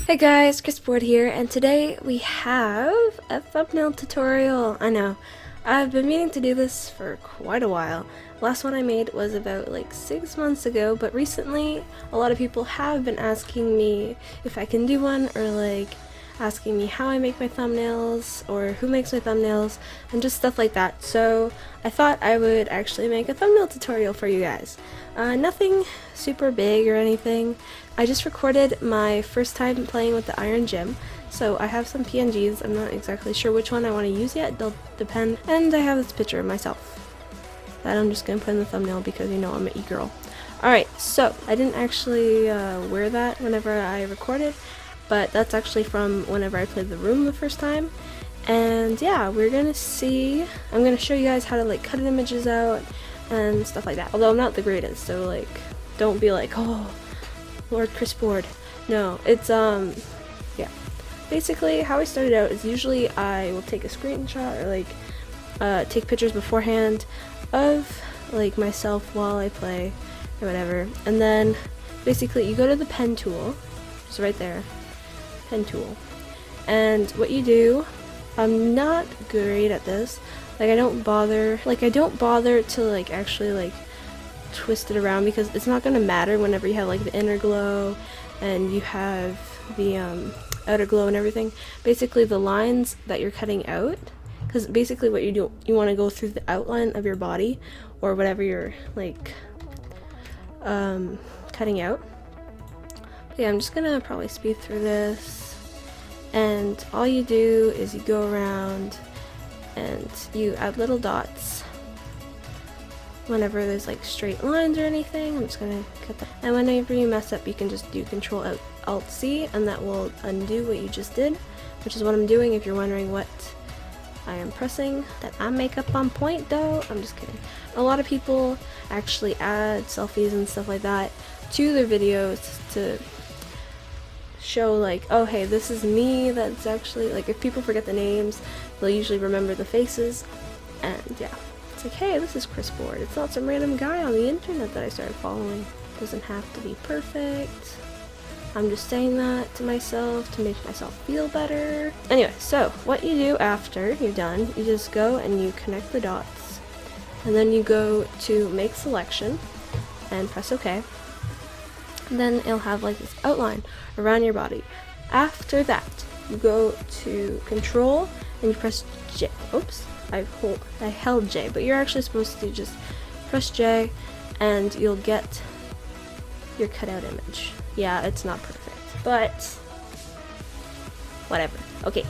Hey guys, krisbord here, and today we have a thumbnail tutorial. I know, I've been meaning to do this for quite a while. Last one I made was about like 6 months ago, but recently a lot of people have been asking me if I can do one, or like asking me how I make my thumbnails or who makes my thumbnails and just stuff like that. So I thought I would actually make a thumbnail tutorial for you guys. Nothing super big or anything. I just recorded my first time playing with the iron gym, so I have some PNGs. I'm not exactly sure which one I want to use yet, they'll depend, and I have this picture of myself that I'm just going to put in the thumbnail because you know I'm an e-girl. Alright, so I didn't actually wear that whenever I recorded, but that's actually from whenever I played the room the first time. And yeah, we're gonna see, I'm gonna show you guys how to like cut images out and stuff like that. Although I'm not the greatest, so like don't be like, oh, Lord krisbord. No, it's yeah. Basically how I started out is usually I will take a screenshot or like take pictures beforehand of like myself while I play or whatever. And then basically you go to the pen tool, just right there. Pen tool, and what you do, I'm not great at this, like I don't bother to like actually like twist it around because it's not gonna matter whenever you have like the inner glow and you have the outer glow and everything. Basically the lines that you're cutting out, because basically what you do, you want to go through the outline of your body or whatever you're like cutting out. Yeah, I'm just gonna probably speed through this, and all you do is you go around and you add little dots whenever there's like straight lines or anything. I'm just gonna cut that, and whenever you mess up you can just do Control Alt C and that will undo what you just did, which is what I'm doing if you're wondering what I am pressing. That eye makeup on point though, I'm just kidding. A lot of people actually add selfies and stuff like that to their videos to show like, oh hey, this is me. That's actually like, if people forget the names they'll usually remember the faces, and yeah, it's like, hey, this is krisbord. It's not some random guy on the internet that I started following. Doesn't have to be perfect. I'm just saying that to myself to make myself feel better. Anyway, so what you do after you're done, you just go and you connect the dots, and then you go to make selection and press OK. Then it'll have like this outline around your body. After that, you go to Control and you press J. Oops, I held J, but you're actually supposed to just press J and you'll get your cutout image. Yeah, it's not perfect, but whatever. Okay,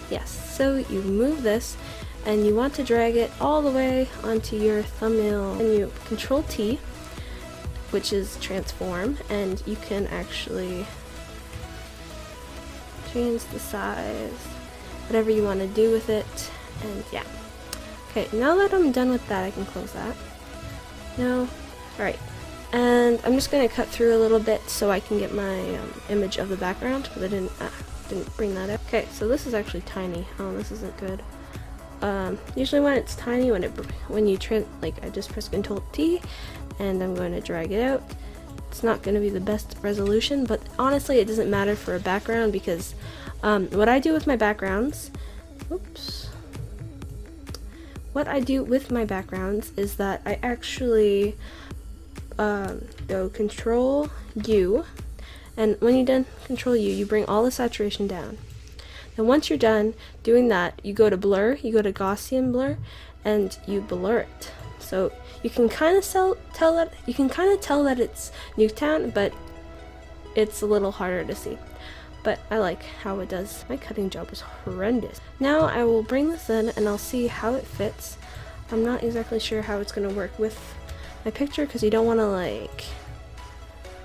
yes, so you move this and you want to drag it all the way onto your thumbnail, and you Control T, which is transform, and you can actually change the size, whatever you want to do with it, and yeah. Okay, now that I'm done with that, I can close that. No? Alright. And I'm just going to cut through a little bit so I can get my image of the background, because I didn't bring that up. Okay, so this is actually tiny. Oh, this isn't good. Usually when it's tiny, when you like, I just press Control T and I'm going to drag it out. It's not going to be the best resolution, but honestly it doesn't matter for a background, because what I do with my backgrounds, what I do with my backgrounds is that I actually go Control U, and when you're done Control U, you bring all the saturation down. And once you're done doing that, you go to blur, you go to Gaussian blur, and you blur it. So you can kind of tell that it's Nuketown, but it's a little harder to see. But I like how it does. My cutting job is horrendous. Now I will bring this in and I'll see how it fits. I'm not exactly sure how it's going to work with my picture, because you don't want to like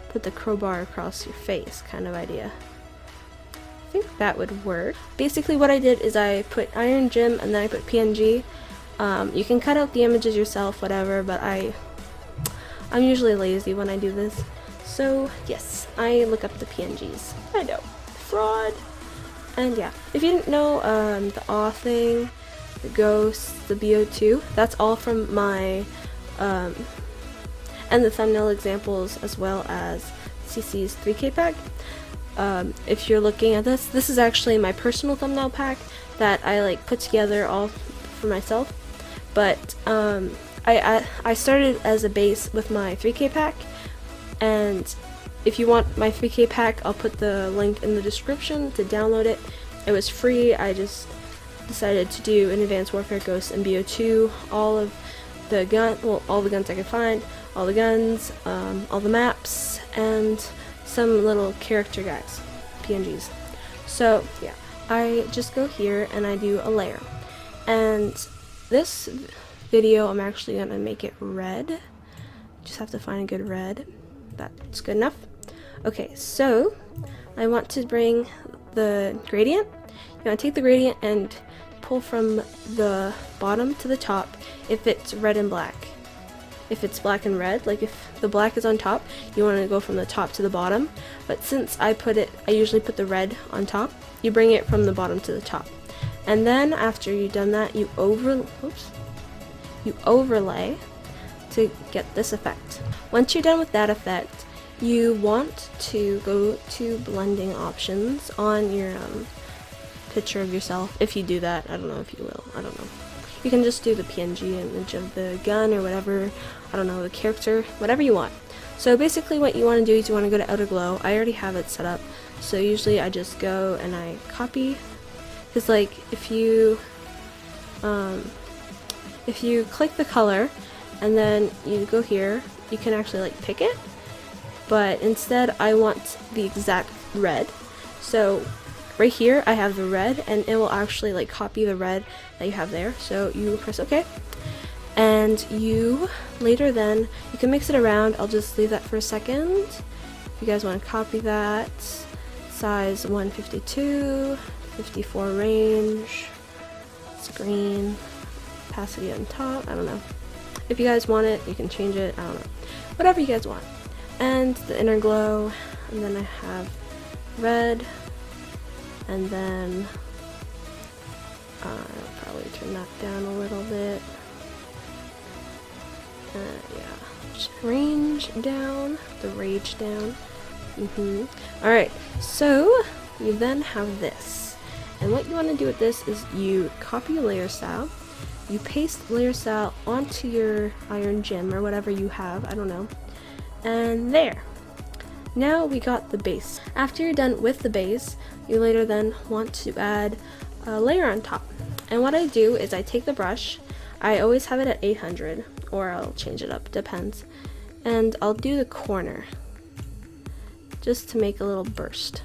put the crowbar across your face kind of idea. I think that would work. Basically what I did is I put iron gym and then I put PNG. You can cut out the images yourself, whatever, but I'm usually lazy when I do this. So yes, I look up the PNGs. I know, fraud. And yeah, if you didn't know, the awe thing, the ghosts, the BO2, that's all from my and the thumbnail examples, as well as CC's 3K pack. if you're looking at this is actually my personal thumbnail pack that I like put together all for myself. But I started as a base with my 3K pack, and if you want my 3K pack, I'll put the link in the description to download it. It was free. I just decided to do an Advanced Warfare Ghost and BO2, all of the all the guns I could find, all the guns, all the maps, and some little character guys, PNGs. So yeah, I just go here and I do a layer. And this video, I'm actually gonna make it red. Just have to find a good red. That's good enough. Okay, so I want to bring the gradient. You want to take the gradient and pull from the bottom to the top if it's red and black. If it's black and red, like if the black is on top, you want to go from the top to the bottom. But since I usually put the red on top, you bring it from the bottom to the top. And then after you've done that, you overlay to get this effect. Once you're done with that effect, you want to go to blending options on your picture of yourself. If you do that, I don't know if you will, I don't know. You can just do the PNG image of the gun or whatever, I don't know, the character, whatever you want. So basically what you want to do is you want to go to Outer Glow. I already have it set up, so usually I just go and I copy, because like if you click the color and then you go here, you can actually like pick it, but instead I want the exact red. So right here I have the red, and it will actually like copy the red that you have there. So you press OK, and you later then you can mix it around. I'll just leave that for a second. If you guys want to copy that, size 152, 54 range, screen, opacity on top, I don't know. If you guys want it, you can change it, I don't know. Whatever you guys want. And the inner glow, and then I have red, and then I'll probably turn that down a little bit. Yeah, range down, the rage down. Alright, so you then have this. And what you want to do with this is you copy a layer style, you paste layer style onto your iron gem or whatever you have, I don't know. And there. Now we got the base. After you're done with the base, you later then want to add a layer on top. And what I do is I take the brush, I always have it at 800, or I'll change it up, depends. And I'll do the corner, just to make a little burst.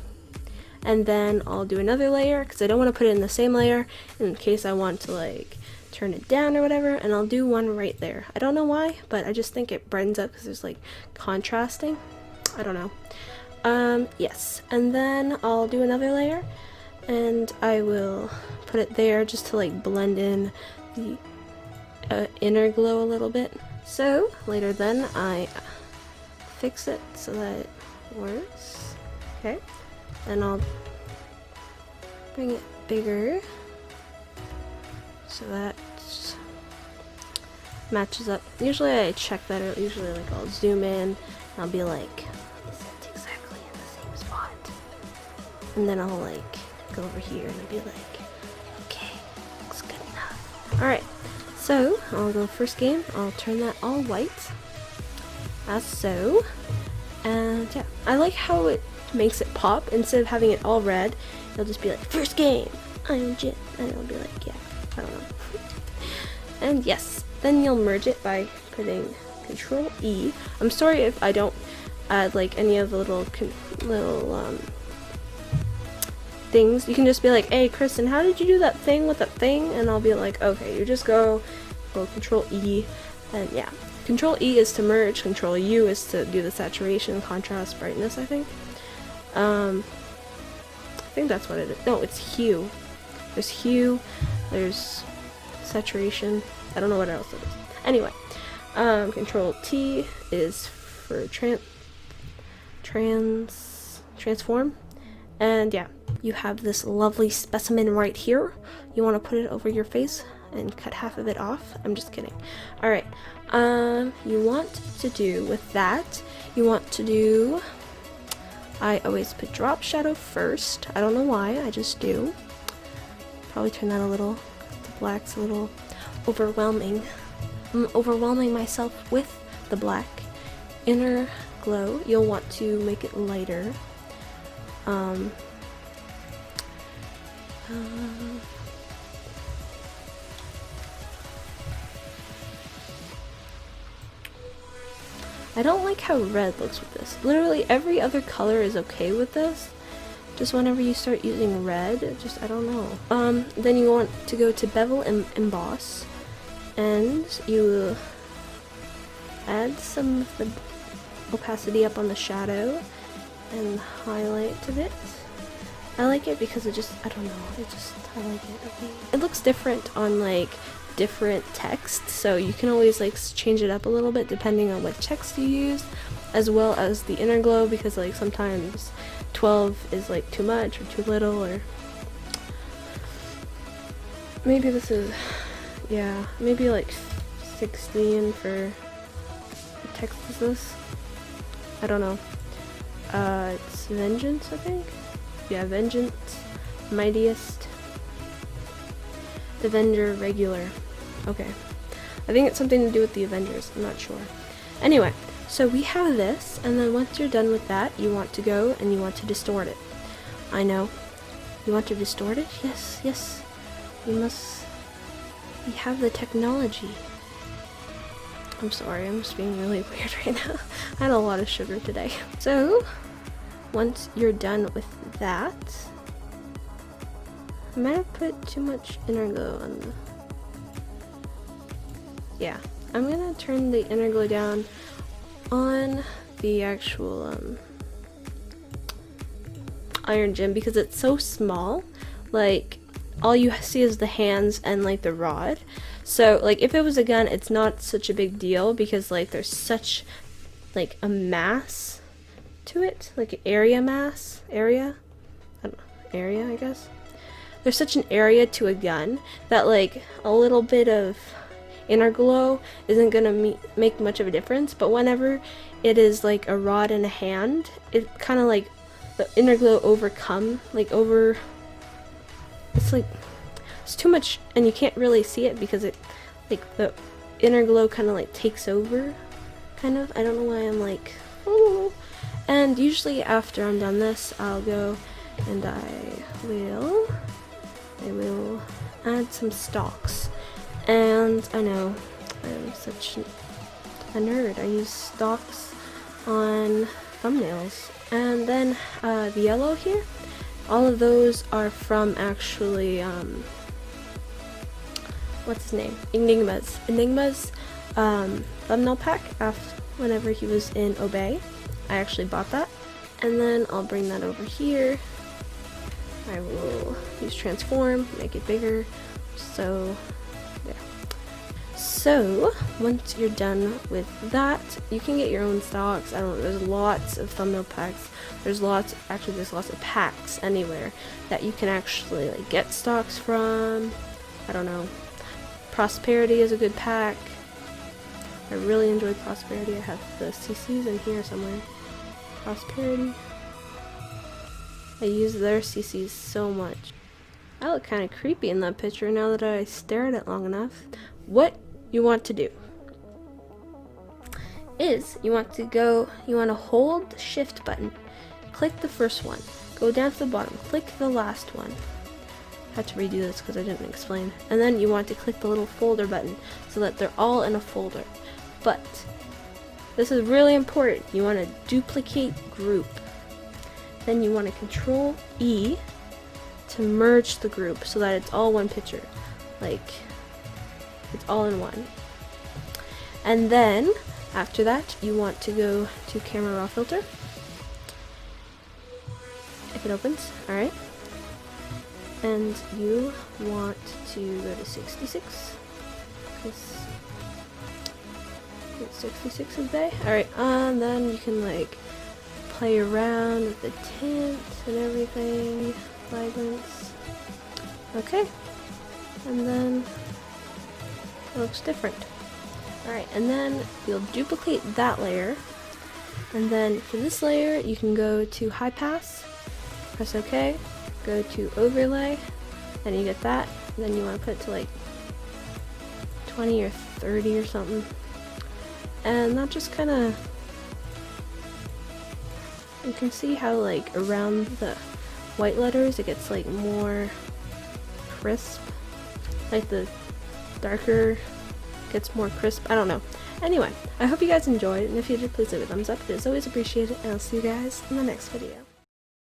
And then I'll do another layer, because I don't want to put it in the same layer, in case I want to like turn it down or whatever, and I'll do one right there. I don't know why, but I just think it brightens up because there's like contrasting. I don't know. Yes, and then I'll do another layer, and I will put it there just to like blend in the inner glow a little bit. So later then I fix it so that it works. Okay, then I'll bring it bigger so that matches up. Usually I check that, or usually like I'll zoom in, I'll be like, is it exactly in the same spot? And then I'll like go over here and I'll be like, okay, looks good enough. Alright, so I'll go first game, I'll turn that all white, as so. And yeah, I like how it makes it pop. Instead of having it all red, it'll just be like, first game, I'm Jit, and it'll be like, yeah, I don't know. And yes, then you'll merge it by putting Control E. I'm sorry if I don't add like any of the little things. You can just be like, hey Kristen, how did you do that thing with that thing? And I'll be like, okay, you just go Control E, and yeah. Control E is to merge, Control U is to do the saturation, contrast, brightness, I think. I think that's what it is. No, it's hue. There's hue, there's saturation, I don't know what else it is. Anyway, Control T is for transform, and yeah, you have this lovely specimen right here. You want to put it over your face and cut half of it off. I'm just kidding. Alright, you want to do with that, you want to do I always put drop shadow first. I don't know why, I just do. Probably turn that a little, the black's a little overwhelming. I'm overwhelming myself with the black. Inner glow, you'll want to make it lighter. I don't like how red looks with this. Literally every other color is okay with this. Just whenever you start using red, just, I don't know. Then you want to go to bevel and emboss. And you add some of the opacity up on the shadow and highlight a bit. I like it because it just, I don't know, I like it. Okay. It looks different on like different text, so you can always like change it up a little bit depending on what text you use, as well as the inner glow, because like sometimes 12 is like too much or too little, or maybe this is, yeah, maybe like 16 for what text is this? I don't know. It's Vengeance, I think? Yeah, Vengeance, Mightiest, Avenger, Regular. Okay. I think it's something to do with the Avengers, I'm not sure. Anyway, so we have this, and then once you're done with that, you want to go and you want to distort it. I know. You want to distort it? Yes, yes. You must. We have the technology. I'm sorry, I'm just being really weird right now. I had a lot of sugar today. So, once you're done with that, I might have put too much inner glow on the... Yeah, I'm gonna turn the inner glow down on the actual iron gem because it's so small. Like, all you see is the hands and like the rod. So like if it was a gun, it's not such a big deal because like there's such like a mass to it, like area mass, area, I don't know, area I guess. There's such an area to a gun that like a little bit of inner glow isn't gonna make much of a difference, but whenever it is like a rod and a hand, it kind of like the inner glow it's like it's too much and you can't really see it because it like the inner glow kind of like takes over, kind of. I don't know why I'm like, oh. And usually after I'm done this, I'll go and I will add some stalks. And I know I'm such a nerd. I use stalks on thumbnails. And then the yellow here, all of those are from actually what's his name? Enigma's thumbnail pack whenever he was in Obey. I actually bought that. And then I'll bring that over here. I will use transform, make it bigger. So there. So once you're done with that, you can get your own stocks. I don't know, there's lots of thumbnail packs. There's lots of packs anywhere that you can actually like get stocks from. I don't know. Prosperity is a good pack. I really enjoyed Prosperity. I have the CCs in here somewhere. Prosperity. I use their CCs so much. I look kind of creepy in that picture now that I stare at it long enough. What you want to do is you want to hold the shift button, click the first one, go down to the bottom, click the last one. I had to redo this because I didn't explain. And then you want to click the little folder button so that they're all in a folder. But this is really important. You want to duplicate group. Then you want to Control E to merge the group so that it's all one picture. Like, it's all in one. And then, after that, you want to go to Camera Raw Filter. If it opens, alright. And you want to go to 66. 66 is bay. Alright, and then you can like play around with the tint and everything. Vibrance. Okay. And then it looks different. Alright, and then you'll duplicate that layer And then for this layer, you can go to high pass, press OK, go to overlay, and you get that. And then you want to put it to like 20 or 30 or something. And that just kind of, you can see how like around the white letters it gets like more crisp, like the darker gets more crisp. I don't know. Anyway, I hope you guys enjoyed, and if you did, please leave a thumbs up. It is always appreciated, and I'll see you guys in the next video.